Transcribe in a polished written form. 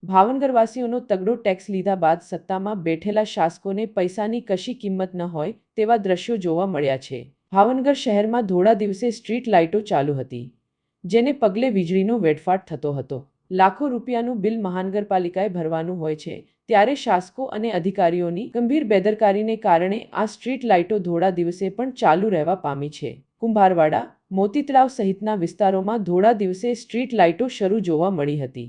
ભાવનગરવાસીઓનો તગડો tax લીધા બાદ સત્તામાં બેઠેલા શાસકોને પૈસાની કશી કિંમત ન હોય તેવા દ્રશ્યો જોવા મળ્યા છે। ભાવનગર શહેરમાં ધોળા દિવસે સ્ટ્રીટ લાઇટો ચાલુ હતી, જેને પગલે વીજળીનો વેડફાટ થતો હતો। લાખો રૂપિયાનું બિલ મહાનગરપાલિકાએ ભરવાનું હોય છે, ત્યારે શાસકો અને અધિકારીઓની ગંભીર બેદરકારીને કારણે આ સ્ટ્રીટ લાઇટો ધોળા દિવસે પણ ચાલુ રહેવા પામી છે। કુંભારવાડા, મોતી તળાવ સહિતના વિસ્તારોમાં ધોળા દિવસે સ્ટ્રીટ લાઇટો શરૂ જોવા મળી હતી।